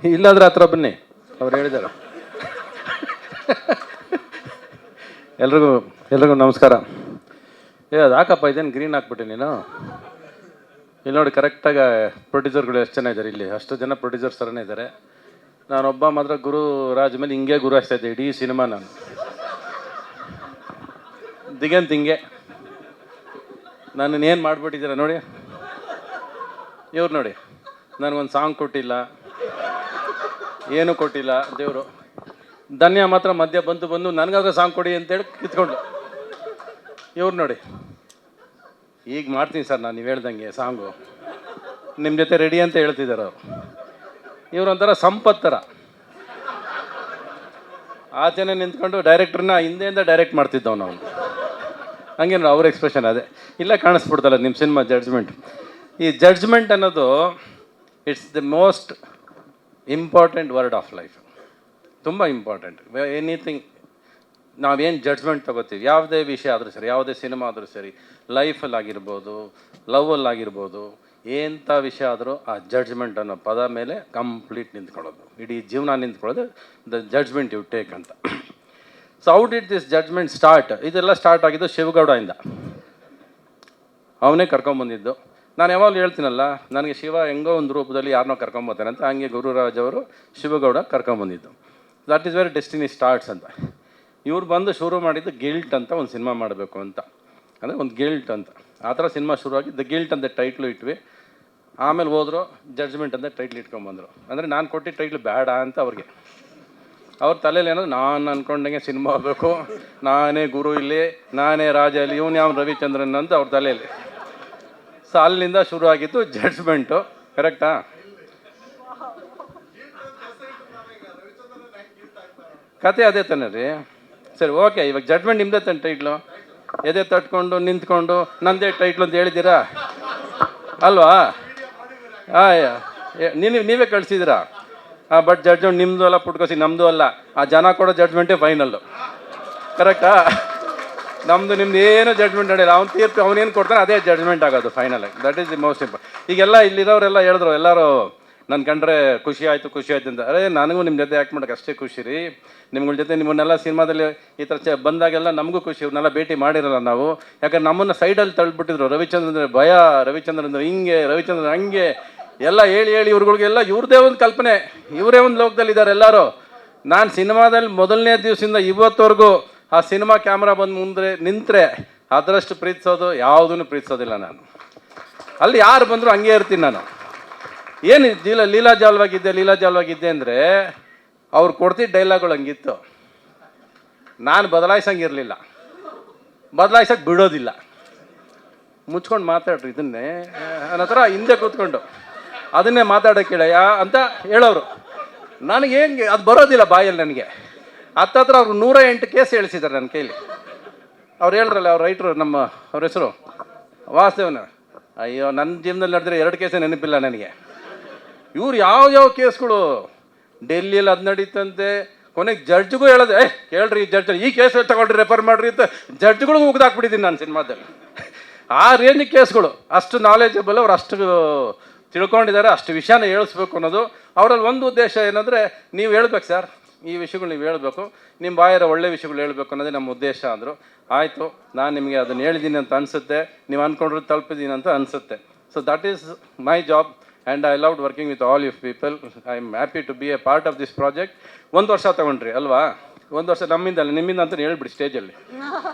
ಇಲ್ಲಾಂದ್ರೆ ಹತ್ರ ಬನ್ನಿ, ಅವ್ರು ಹೇಳಿದಾರ. ಎಲ್ರಿಗೂ ನಮಸ್ಕಾರ. ಅದು ಹಾಕಪ್ಪ, ಇದೇನು ಗ್ರೀನ್ ಹಾಕ್ಬಿಟ್ಟೆ ನೀನು. ಇಲ್ಲಿ ನೋಡಿ, ಕರೆಕ್ಟಾಗಿ ಪ್ರೊಡ್ಯೂಸರ್ಗಳು ಎಷ್ಟು ಜನ ಇದ್ದಾರೆ ಇಲ್ಲಿ, ಅಷ್ಟು ಜನ ಪ್ರೊಡ್ಯೂಸರ್ಸ್ ಥರನೇ ಇದ್ದಾರೆ. ನಾನೊಬ್ಬ ಮಾತ್ರ ಗುರು ರಾಜ್ ಮೇಲೆ ಹಿಂಗೆ ಗುರು ಆಗ್ತಾ ಇದ್ದೆ ಇಡೀ ಸಿನಿಮಾ. ನಾನು ದಿಗಂತ್ ಹಿಂಗೆ ನನ್ನನ್ನೇನು ಮಾಡಿಬಿಟ್ಟಿದ್ದೀರ ನೋಡಿ. ಇವ್ರು ನೋಡಿ, ನನಗೊಂದು ಸಾಂಗ್ ಕೊಟ್ಟಿಲ್ಲ, ಏನೂ ಕೊಟ್ಟಿಲ್ಲ ದೇವರು. ಧನ್ಯ ಮಾತ್ರ ಮಧ್ಯ ಬಂದು ನನಗಾದ್ರೆ ಸಾಂಗ್ ಕೊಡಿ ಅಂತೇಳಿ ಕಿತ್ಕೊಂಡು. ಇವ್ರು ನೋಡಿ, ಈಗ ಮಾಡ್ತೀನಿ ಸರ್ ನಾನು, ನೀವು ಹೇಳ್ದಂಗೆ ಸಾಂಗು ನಿಮ್ಮ ಜೊತೆ ರೆಡಿ ಅಂತ ಹೇಳ್ತಿದ್ದಾರೆ ಅವರು. ಇವ್ರೊಂಥರ ಸಂಪತ್ತರ ಆಚೆನೇ ನಿಂತ್ಕೊಂಡು ಡೈರೆಕ್ಟ್ರನ್ನ ಹಿಂದೆಯಿಂದ ಡೈರೆಕ್ಟ್ ಮಾಡ್ತಿದ್ದವು ನಾವು. ಹಂಗೆ ಅವ್ರ ಎಕ್ಸ್ಪ್ರೆಷನ್ ಅದೇ ಇಲ್ಲ ಕಾಣಿಸ್ಬಿಡ್ತಲ್ಲ ನಿಮ್ಮ ಸಿನಿಮಾ ಜಡ್ಜ್ಮೆಂಟ್. ಈ ಜಡ್ಜ್ಮೆಂಟ್ ಅನ್ನೋದು it's the most important word of life. ತುಂಬ ಇಂಪಾರ್ಟೆಂಟ್. ಎನಿಥಿಂಗ್ ನಾವೇನು ಜಡ್ಜ್ಮೆಂಟ್ ತೊಗೋತೀವಿ, ಯಾವುದೇ ವಿಷಯ ಆದರೂ ಸರಿ, ಯಾವುದೇ ಸಿನಿಮಾ ಆದರೂ ಸರಿ, ಲೈಫಲ್ಲಾಗಿರ್ಬೋದು, ಲವ್ವಲ್ಲಾಗಿರ್ಬೋದು, ಎಂಥ ವಿಷಯ ಆದರೂ ಆ ಜಡ್ಜ್ಮೆಂಟ್ ಅನ್ನೋ ಪದ ಮೇಲೆ ಕಂಪ್ಲೀಟ್ ನಿಂತ್ಕೊಳ್ಳೋದು, ಇಡೀ ಜೀವನ ನಿಂತ್ಕೊಳ್ಳೋದು ದ ಜಡ್ಜ್ಮೆಂಟ್ ಯು ಟೇಕ್ ಅಂತ. So how did this judgement start? ಇದೆಲ್ಲ ಸ್ಟಾರ್ಟ್ ಆಗಿದ್ದು ಶಿವಗೌಡದಿಂದ. ಅವನೇ ಕರ್ಕೊಂಬಂದಿದ್ದು. ನಾನು ಯಾವಾಗಲೂ ಹೇಳ್ತೀನಲ್ಲ, ನನಗೆ ಶಿವ ಹೆಂಗೋ ಒಂದು ರೂಪದಲ್ಲಿ ಯಾರನ್ನೋ ಕರ್ಕೊಂಬರ್ತಾನೆ ಅಂತ, ಹಂಗೆ ಗುರುರಾಜ್ ಅವರು ಶಿವಗೌಡ ಕರ್ಕೊಂಬಂದಿದ್ದು. That is very destiny starts ಅಂತ. ಇವ್ರು ಬಂದು ಶುರು ಮಾಡಿದ್ದು ಗಿಲ್ಟ್ ಅಂತ ಒಂದು ಸಿನಿಮಾ ಮಾಡಬೇಕು ಅಂತ, ಅಂದರೆ ಒಂದು ಗಿಲ್ಟ್ ಅಂತ. ಆ ಥರ ಸಿನಿಮಾ ಶುರುವಾಗಿ ದ ಗಿಲ್ಟ್ ಅಂತ ಟೈಟ್ಲು ಇಟ್ವಿ. ಆಮೇಲೆ ಹೋದ್ರು ಜಡ್ಜ್ಮೆಂಟ್ ಅಂತ ಟೈಟ್ಲ್ ಇಟ್ಕೊಂಬಂದರು. ಅಂದರೆ ನಾನು ಕೊಟ್ಟಿದ್ದ ಟೈಟ್ಲು ಬೇಡ ಅಂತ ಅವ್ರಿಗೆ. ಅವ್ರ ತಲೆಯಲ್ಲಿ ಏನೋ ನಾನು ಅಂದ್ಕೊಂಡಂಗೆ ಸಿನಿಮಾ ಆಗಬೇಕು, ನಾನೇ ಗುರು ಇಲ್ಲಿ, ನಾನೇ ರಾಜ ಇಲ್ಲಿ, ಇವನು ಯಾವ ರವಿಚಂದ್ರನ್ ಅಂತ ಅವ್ರ ತಲೆಯಲ್ಲಿ. ಸೊ ಅಲ್ಲಿಂದ ಶುರು ಆಗಿತ್ತು ಜಡ್ಜ್ಮೆಂಟು. ಕರೆಕ್ಟಾ? ಕತೆ ಅದೇ ತಾನೆ ರೀ. ಸರಿ, ಓಕೆ, ಇವಾಗ ಜಡ್ಜ್ಮೆಂಟ್ ನಿಮ್ಮದೇ ತಾನೆ ಟೈಟ್ಲು. ಎದೆ ತಟ್ಕೊಂಡು ನಿಂತ್ಕೊಂಡು ನನ್ನದೇ ಟೈಟ್ಲು ಅಂತ ಹೇಳಿದ್ದೀರಾ ಅಲ್ವಾ? ನೀವೇ ಕಳಿಸಿದ್ದೀರಾ. ಬಟ್ ಜಡ್ಜ್ಮೆಂಟ್ ನಿಮ್ಮದು ಅಲ್ಲ, ಪುಟ್ಕೋಸಿ ನಮ್ಮದು ಅಲ್ಲ. ಆ ಜನ ಕೊಡೋ ಜಡ್ಜ್ಮೆಂಟೇ ಫೈನಲ್ಲು. ಕರೆಕ್ಟಾ? ನಮ್ಮದು ನಿಮ್ದು ಏನೂ ಜಡ್ಜ್ಮೆಂಟ್ ನಡೆಯಲ್ಲ. ಅವ್ನು ತೀರ್ಪು ಅವನೇನು ಕೊಡ್ತಾನೆ ಅದೇ ಜಡ್ಜ್ಮೆಂಟ್ ಆಗೋದು ಫೈನಲಾಗಿ. That is the most important. ಈಗೆಲ್ಲ ಇಲ್ಲಿರೋರೆಲ್ಲ ಹೇಳಿದ್ರು, ಎಲ್ಲರೂ ನನ್ನ ಕಂಡ್ರೆ ಖುಷಿ ಆಯಿತು ಅಂತ. ಅರೆ, ನನಗೂ ನಿಮ್ಮ ಜೊತೆ ಆ್ಯಕ್ಟ್ ಮಾಡೋಕ್ಕೆ ಅಷ್ಟೇ ಖುಷಿ ರೀ. ನಿಮ್ಗಳ ಜೊತೆ ನಿಮ್ಮನ್ನೆಲ್ಲ ಸಿನಿಮಾದಲ್ಲಿ ಈ ಥರ ಬಂದಾಗೆಲ್ಲ ನಮಗೂ ಖುಷಿ. ಇವ್ರನ್ನೆಲ್ಲ ಭೇಟಿ ಮಾಡಿರಲ್ಲ ನಾವು. ಯಾಕಂದ್ರೆ ನಮ್ಮನ್ನು ಸೈಡಲ್ಲಿ ತಳ್ಳಿಬಿಟ್ಟಿದ್ರು. ರವಿಚಂದ್ರನ್ ಅಂದರೆ ಭಯ, ರವಿಚಂದ್ರನ್ ಅಂದರೆ ಹಿಂಗೆ, ರವಿಚಂದ್ರನ್ ಹಂಗೆ ಎಲ್ಲ ಹೇಳಿ ಇವ್ರುಗಳಿಗೆಲ್ಲ ಇವ್ರದ್ದೇ ಒಂದು ಕಲ್ಪನೆ, ಇವರೇ ಒಂದು ಲೋಕದಲ್ಲಿದ್ದಾರೆ ಎಲ್ಲರೂ. ನಾನು ಸಿನಿಮಾದಲ್ಲಿ ಮೊದಲನೇ ದಿವಸದಿಂದ ಇವತ್ತವರೆಗೂ ಆ ಸಿನಿಮಾ ಕ್ಯಾಮ್ರಾ ಬಂದು ಮುಂದೆ ನಿಂತರೆ ಅದರಷ್ಟು ಪ್ರೀತಿಸೋದು ಯಾವುದೂ ಪ್ರೀತಿಸೋದಿಲ್ಲ ನಾನು. ಅಲ್ಲಿ ಯಾರು ಬಂದರೂ ಹಂಗೆ ಇರ್ತೀನಿ ನಾನು. ಏನು ಲೀಲಾಜಾಲವಾಗಿದ್ದೆ ಅಂದರೆ ಅವ್ರು ಕೊಡ್ತಿದ್ದ ಡೈಲಾಗ್ಗಳು ಹಂಗಿತ್ತು. ನಾನು ಬದಲಾಯಿಸಂಗಿರಲಿಲ್ಲ, ಬದಲಾಯಿಸಕ್ಕೆ ಬಿಡೋದಿಲ್ಲ. ಮುಚ್ಕೊಂಡು ಮಾತಾಡ್ರಿ ಇದನ್ನೇ ನನ್ನ ಹತ್ರ ಹಿಂದೆ ಕೂತ್ಕೊಂಡು ಅದನ್ನೇ ಮಾತಾಡೋಕ್ಕೆ ಹೇಳಯ್ಯ ಅಂತ ಹೇಳೋರು. ನನಗೆ ಹೆಂಗೆ ಅದು ಬರೋದಿಲ್ಲ ಬಾಯಲ್ಲಿ. ನನಗೆ ಹತ್ತತ್ರ ಅವ್ರು 108 ಕೇಸ್ ಹೇಳಿಸಿದ್ದಾರೆ ನನ್ನ ಕೈಲಿ. ಅವ್ರು ಹೇಳಿದ್ರಲ್ಲ, ಅವ್ರ ರೈಟ್ರು, ಅವ್ರ ಹೆಸರು ವಾಸುದೇವನ. ಅಯ್ಯೋ, ನನ್ನ ಜೀವನದಲ್ಲಿ ನಡೆದ್ರೆ 2 ಕೇಸೇ ನೆನಪಿಲ್ಲ ನನಗೆ. ಇವ್ರು ಯಾವ ಕೇಸ್ಗಳು ಡೆಲ್ಲಿಯಲ್ಲಿ ಅದು ನಡೀತಂತೆ. ಕೊನೆಗೆ ಜಡ್ಜ್ಗೂ ಹೇಳೋದು, ಕೇಳ್ರಿ ಜಡ್ಜ್ ಈ ಕೇಸ್ ತಗೊಳ್ರಿ, ರೆಫರ್ ಮಾಡಿರಿ ಅಂತ ಜಡ್ಜ್ಗಳಿಗೂ ಮುಗ್ದಾಕ್ಬಿಟ್ಟಿದ್ದೀನಿ ನಾನು ಸಿನಿಮಾದಲ್ಲಿ. ಆ ರೇಂಜ್ ಕೇಸ್ಗಳು. ಅಷ್ಟು ನಾಲೆಜಬಲ್ ಅವ್ರು, ಅಷ್ಟು ತಿಳ್ಕೊಂಡಿದ್ದಾರೆ, ಅಷ್ಟು ವಿಷಯನ ಹೇಳಿಸ್ಬೇಕು ಅನ್ನೋದು ಅವರಲ್ಲಿ ಒಂದು ಉದ್ದೇಶ. ಏನಂದರೆ ನೀವು ಹೇಳ್ಬೇಕು ಸರ್, ಈ ವಿಷಯಗಳು ನೀವು ಹೇಳಬೇಕು, ನಿಮ್ಮ ಬಾಯರ ಒಳ್ಳೆ ವಿಷಯಗಳು ಹೇಳಬೇಕು ಅನ್ನೋದೇ ನಮ್ಮ ಉದ್ದೇಶ ಅಂದರು. ಆಯಿತು, ನಾನು ನಿಮಗೆ ಅದನ್ನು ಹೇಳಿದ್ದೀನಿ ಅಂತ ಅನಿಸುತ್ತೆ, ನೀವು ಅಂದ್ಕೊಂಡ್ರೆ ತಲುಪಿದ್ದೀನಿ ಅಂತ ಅನಿಸುತ್ತೆ. So that is my job and I loved working with all you people. I am happy to be a part of this project. 1 ವರ್ಷ ತೊಗೊಂಡ್ರಿ ಅಲ್ವಾ? 1 ವರ್ಷ ನಮ್ಮಿಂದಲ್ಲ, ನಿಮ್ಮಿಂದ ಅಂತ ಹೇಳ್ಬಿಡಿ ಸ್ಟೇಜಲ್ಲಿ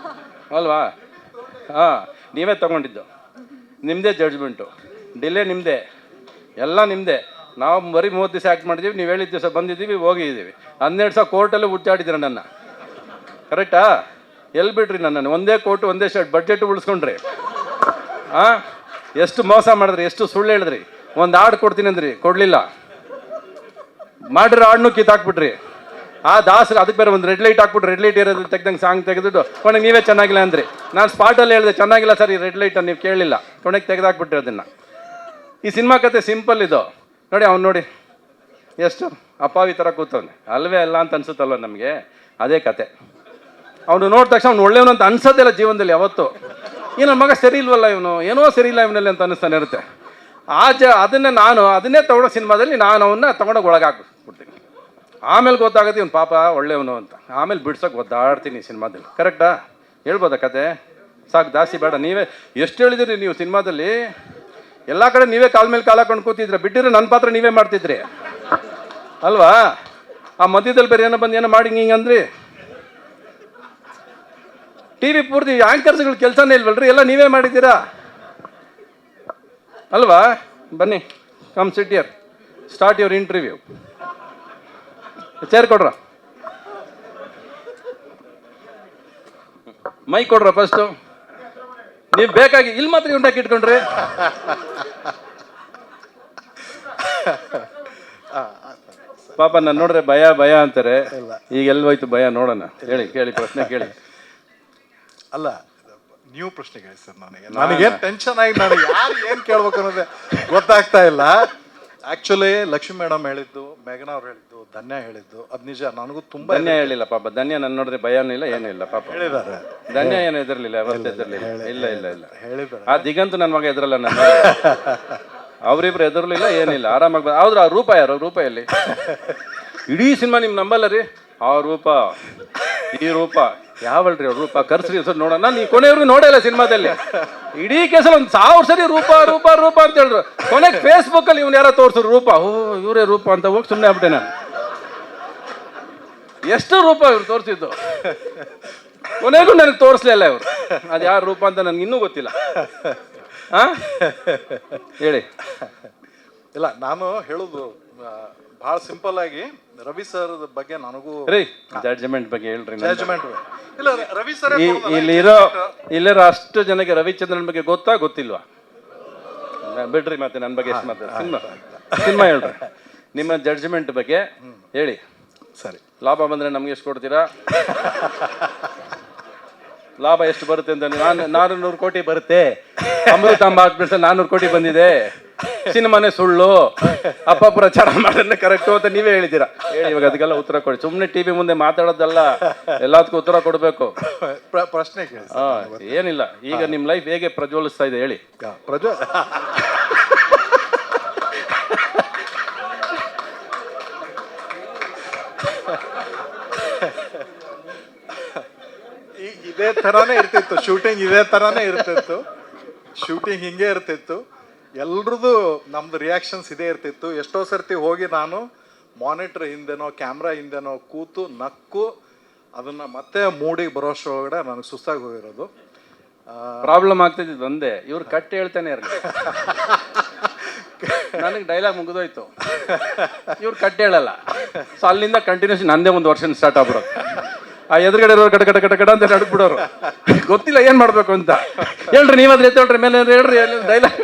ಅಲ್ವಾ? ನೀವೇ ತೊಗೊಂಡಿದ್ದು, ನಿಮ್ಮದೇ ಜಡ್ಜ್ಮೆಂಟು, ಡಿಲೇ ನಿಮ್ಮದೇ, ಎಲ್ಲ ನಿಮ್ಮದೇ. ನಾವು ಬರೀ 30 ದಿವಸ ಆ್ಯಕ್ಟ್ ಮಾಡಿದ್ದೀವಿ, ನೀವು ಹೇಳಿದ ದಿವಸ ಬಂದಿದ್ದೀವಿ, ಹೋಗಿದ್ದೀವಿ. 12 ದಿವಸ ಕೋರ್ಟಲ್ಲೇ ಹುಚ್ಚಾಡಿದ್ದೀರ ನನ್ನ. ಕರೆಕ್ಟಾ? ಎಲ್ಲಿ ಬಿಡ್ರಿ ನನ್ನನ್ನು? ಒಂದೇ ಕೋರ್ಟು, ಒಂದೇ ಶರ್ಟ್, ಬಡ್ಜೆಟ್ ಉಳಿಸ್ಕೊಂಡ್ರಿ. ಎಷ್ಟು ಮೋಸ ಮಾಡಿದ್ರಿ, ಎಷ್ಟು ಸುಳ್ಳು ಹೇಳಿದ್ರಿ. ಒಂದು ಹಾಡು ಕೊಡ್ತೀನಿ ಅಂದ್ರಿ, ಕೊಡಲಿಲ್ಲ. ಮಾಡಿರೋ ಹಾಡನ್ನು ಕಿತ್ತಾಕ್ಬಿಟ್ರಿ. ಆ ದಾಸರು ಅದಕ್ಕೆ ಬೇರೆ ಒಂದು ರೆಡ್ ಲೈಟ್ ಹಾಕ್ಬಿಟ್ಟು, ರೆಡ್ ಲೈಟ್ ಇರೋದು ತೆಗ್ದಂಗೆ ಸಾಂಗ್ ತೆಗೆದುಬಿಟ್ಟು ಕೊನೆಗೆ ನೀವೇ ಚೆನ್ನಾಗಿಲ್ಲ ಅಂದ್ರಿ. ನಾನು ಸ್ಪಾಟಲ್ಲಿ ಹೇಳಿದೆ ಚೆನ್ನಾಗಿಲ್ಲ ಸರ್ ಈ ರೆಡ್ ಲೈಟನ್ನು, ನೀವು ಕೇಳಲಿಲ್ಲ, ಕೊನೆಗೆ ತೆಗೆದಾಕ್ಬಿಟ್ರಿ ಅದನ್ನು. ಈ ಸಿನಿಮಾ ಕತೆ ಸಿಂಪಲ್ ಇದು ನೋಡಿ. ಅವ್ನು ನೋಡಿ ಎಷ್ಟು ಅಪ್ಪಾವಿ ಥರ ಕೂತವನೆ, ಅಲ್ವೇ ಅಲ್ಲ ಅಂತ ಅನ್ಸುತ್ತಲ್ವ ನಮಗೆ? ಅದೇ ಕತೆ. ಅವನು ನೋಡಿದ ತಕ್ಷಣ ಅವ್ನು ಒಳ್ಳೆಯವನು ಅಂತ ಅನ್ಸೋದಿಲ್ಲ ಜೀವನದಲ್ಲಿ ಯಾವತ್ತು. ಈ ನನ್ನ ಮಗ ಸರಿ ಇಲ್ವಲ್ಲ, ಇವನು ಏನೋ ಸರಿ ಇಲ್ಲ ಇವನಲ್ಲಿ ಅಂತ ಅನ್ನಿಸ್ತಾನೆ ಇರುತ್ತೆ. ಅದನ್ನೇ ತಗೊಳ್ಳೋ ಸಿನಿಮಾದಲ್ಲಿ ನಾನು ಅವನ್ನ ತೊಗೊಂಡೋಗಿ ಆಮೇಲೆ ಗೊತ್ತಾಗುತ್ತೆ ಇವ್ನು ಪಾಪ ಒಳ್ಳೆಯವನು ಅಂತ. ಆಮೇಲೆ ಬಿಡ್ಸೋಕೆ ಒದ್ದಾಡ್ತೀನಿ ಸಿನಿಮಾದಲ್ಲಿ. ಕರೆಕ್ಟಾ? ಹೇಳ್ಬೋದಾ ಕತೆ? ಸಾಕು, ಜಾಸ್ತಿ ಬೇಡ. ನೀವೇ ಎಷ್ಟು ಹೇಳಿದಿರಿ ನೀವು ಸಿನಿಮಾದಲ್ಲಿ? ಎಲ್ಲ ಕಡೆ ನೀವೇ ಕಾಲ ಮೇಲೆ ಕಾಲ ಹಾಕೊಂಡು ಕೂತಿದ್ರೆ, ಬಿಟ್ಟಿದ್ರೆ ನನ್ನ ಪಾತ್ರ ನೀವೇ ಮಾಡ್ತಿದ್ರಿ ಅಲ್ವಾ? ಆ ಮಧ್ಯದಲ್ಲಿ ಬೇರೆ ಏನೋ ಬಂದು ಏನೋ ಮಾಡಿ ಹಿಂಗಂದ್ರಿ. ಟಿ ವಿ ಪೂರ್ತಿ ಆ್ಯಂಕರ್ಸ್ಗಳ ಕೆಲಸನೇ ಇಲ್ವಲ್ರಿ, ಎಲ್ಲ ನೀವೇ ಮಾಡಿದ್ದೀರಾ ಅಲ್ವಾ? ಬನ್ನಿ, come sit here, start your interview. Chair ಕೊಡ್ರ, ಮೈ ಕೊಡ್ರ ಫಸ್ಟು. ನೀವು ಬೇಕಾಗಿ ಇಲ್ಲಿ ಮಾತ್ರ ಉಂಟಾಕಿ ಇಟ್ಕೊಂಡ್ರಿ. ಪಾಪ ನಾನು ನೋಡ್ರೆ ಭಯ ಭಯ ಅಂತಾರೆ. ಈಗ ಎಲ್ವೋಯ್ತು ಭಯ? ನೋಡೋಣ, ಹೇಳಿ, ಕೇಳಿ, ಪ್ರಶ್ನೆ ಕೇಳಿ. ಅಲ್ಲ, ನೀವು ಪ್ರಶ್ನೆ ಕೇಳಿ ಸರ್. ನನಗೇನು ಟೆನ್ಷನ್ ಆಗಿ ನನಗೆ ಯಾರು ಏನು ಕೇಳ್ಬೇಕು ಅನ್ನೋದೇ ಗೊತ್ತಾಗ್ತಾ ಇಲ್ಲ. ಆಕ್ಚುಲಿ ಲಕ್ಷ್ಮಿ ಮೇಡಮ್ ಹೇಳಿದ್ದು, ಮೇಘನಾ ಅವ್ರು ಹೇಳಿದ್ದು, ಧನ್ಯ ಹೇಳಿದ್ದು ಅದು ನಿಜ. ನನಗೂ ತುಂಬಾ. ಧನ್ಯ ಹೇಳಿಲ್ಲ ಪಾಪ. ಧನ್ಯ ನನ್ನ ನೋಡಿದ್ರೆ ಭಯನೂ ಇಲ್ಲ, ಏನೂ ಇಲ್ಲ ಪಾಪ. ಹೇಳಿದ್ದಾರೆ. ಧನ್ಯ ಏನು ಎದುರ್ಲಿಲ್ಲ, ಅವತ್ತು ಎದುರ್ಲಿಲ್ಲ. ಇಲ್ಲ ಇಲ್ಲ ಇಲ್ಲ, ಹೇಳಿದ್ದಾರೆ. ಆ ದಿಗಂತ ನನ್ನ ಮಗ ಎದುರಲ್ಲ, ನನ್ನ ಅವರಿಬ್ರು ಎದುರ್ಲಿಲ್ಲ, ಏನಿಲ್ಲ, ಆರಾಮಾಗಿ. ಹೌದ್ರ ಆ ರೂಪ ಯಾರು? ರೂಪಾಯಲ್ಲಿ ಇಡೀ ಸಿನಿಮಾ ನಿಮ್ ನಂಬಲ್ಲ ರೀ. ಆ ರೂಪ, ಈ ರೂಪ, ಯಾವಲ್ರಿ ಅವ್ರ ರೂಪ? ಕರ್ಸ್ರಿ ಸರ್ ನೋಡೋಣ. ನಾನು ಈ ಕೊನೆಯವ್ರಿಗೂ ನೋಡೇ ಇಲ್ಲ ಸಿನಿಮಾದಲ್ಲಿ. ಇಡೀ ಕೇಸಲ್ಲಿ 1000 ಸರಿ ರೂಪ ರೂಪ ರೂಪ ಅಂತ ಹೇಳಿದ್ರು. ಕೊನೆಗೆ ಫೇಸ್ಬುಕ್ ಅಲ್ಲಿ ಇವ್ನು ಯಾರೋ ತೋರ್ಸಿದ್ರು ರೂಪ. ಓ, ಇವರೇ ರೂಪ ಅಂತ ಹೋಗಿ ಸುಮ್ಮನೆ ಆಗ್ಬಿಟ್ಟೆ ನಾನು. ಎಷ್ಟು ರೂಪ ಇವ್ರು ತೋರಿಸಿದ್ದು, ಕೊನೆಗೂ ನನಗೆ ತೋರಿಸ್ಲಿಲ್ಲ ಇವರು. ಅದು ಯಾರು ರೂಪ ಅಂತ ನನ್ಗೆ ಇನ್ನೂ ಗೊತ್ತಿಲ್ಲ. ಹಾ, ಹೇಳಿ. ಇಲ್ಲ, ನಾನು ಹೇಳೋದು ಭಾಳ ಸಿಂಪಲ್ ಆಗಿ ರವಿ ಸರ್ ಬಗ್ಗೆ ನನಗೂ. ರೀ, ಜಡ್ಜ್ಮೆಂಟ್ ಬಗ್ಗೆ ಹೇಳ್ರಿ. ಜಡ್ಜ್ಮೆಂಟ್ ಇಲ್ಲ, ರವಿ ಸರ್ ಇಲ್ಲಿರೋ ಅಷ್ಟು ಜನಕ್ಕೆ ರವಿಚಂದ್ರನ್ ಬಗ್ಗೆ ಗೊತ್ತಾ ಗೊತ್ತಿಲ್ವಾ? ಬಿಡ್ರಿ, ಮತ್ತೆ ನನ್ನ ಬಗ್ಗೆ ಎಷ್ಟು ಮಾತಾಡ. ಸಿನಿಮಾ ಹೇಳ್ರಿ, ನಿಮ್ಮ ಜಡ್ಜ್ಮೆಂಟ್ ಬಗ್ಗೆ ಹೇಳಿ. ಸರಿ, ಲಾಭ ಬಂದ್ರೆ ನಮ್ಗೆ ಎಷ್ಟು ಕೊಡ್ತೀರಾ? ಲಾಭ ಎಷ್ಟು ಬರುತ್ತೆ ಅಂತ? 400 ಕೋಟಿ ಬರುತ್ತೆ. ಅಮೃತಾಂಬ ಹಾಕ್ಬಿಡ್ಸ 400 ಕೋಟಿ ಬಂದಿದೆ. ಸಿನಿಮಾನೇ ಸುಳ್ಳು, ಅಪ್ಪ ಪ್ರಚಾರ ಮಾಡೋದನ್ನ ಕರೆಕ್ಟು ಅಂತ ನೀವೇ ಹೇಳಿದ್ದೀರಾ. ಹೇಳಿ ಇವಾಗ ಅದಕ್ಕೆಲ್ಲ ಉತ್ತರ ಕೊಡಿ. ಸುಮ್ಮನೆ ಟಿವಿ ಮುಂದೆ ಮಾತಾಡೋದಲ್ಲ, ಎಲ್ಲದಕ್ಕೂ ಉತ್ತರ ಕೊಡಬೇಕು. ಪ್ರಶ್ನೆ ಕೇಳಿ. ಏನಿಲ್ಲ, ಈಗ ನಿಮ್ಮ ಲೈಫ್ ಹೇಗೆ ಪ್ರಜ್ವಲಿಸ್ತಾ ಇದೆ ಹೇಳಿ. ಇದೇ ಥರಾನೇ ಇರ್ತಿತ್ತು ಶೂಟಿಂಗ್, ಇದೇ ಥರಾನೇ ಇರ್ತಿತ್ತು ಶೂಟಿಂಗ್, ಹಿಂಗೆ ಇರ್ತಿತ್ತು. ಎಲ್ರದ್ದು ನಮ್ದು ರಿಯಾಕ್ಷನ್ಸ್ ಇದೇ ಇರ್ತಿತ್ತು. ಎಷ್ಟೋ ಸರ್ತಿ ಹೋಗಿ ನಾನು ಮಾನಿಟ್ರ್ ಹಿಂದೆನೋ ಕ್ಯಾಮ್ರಾ ಹಿಂದೆನೋ ಕೂತು ನಕ್ಕು ಅದನ್ನು ಮತ್ತೆ ಮೂಡಿಗೆ ಬರೋಷ್ಟೊಳಗಡೆ ನನಗೆ ಸುಸ್ತಾಗಿ ಹೋಗಿರೋದು. ಪ್ರಾಬ್ಲಮ್ ಆಗ್ತಿದ್ದು ಒಂದೇ, ಇವ್ರು ಕಟ್ಟಿ ಹೇಳ್ತಾನೆ ಇರಲಿ. ನನಗೆ ಡೈಲಾಗ್ ಮುಗಿದೋಯ್ತು, ಇವ್ರು ಕಟ್ಟಿ ಹೇಳಲ್ಲ. ಸೊ ಅಲ್ಲಿಂದ ಕಂಟಿನ್ಯೂಸ್ ನಂದೇ ಒಂದು ವರ್ಷ ಸ್ಟಾರ್ಟ್ ಆಗ್ಬಿಡೋದು. ಆ ಎದುರುಗಡೆ ಇರೋರು ಕಡ ಕಡ ಕಡ ಕಡ ಅಂತ ನಡ್ಬಿಡೋರು. ಗೊತ್ತಿಲ್ಲ ಏನು ಮಾಡಬೇಕು ಅಂತ. ಹೇಳ್ರಿ, ನೀವಾದ್ರೆ ಎತ್ತೇಳ್ರಿ, ಮೇಲೆ ಹೇಳ್ರಿ ಡೈಲಾಗ್.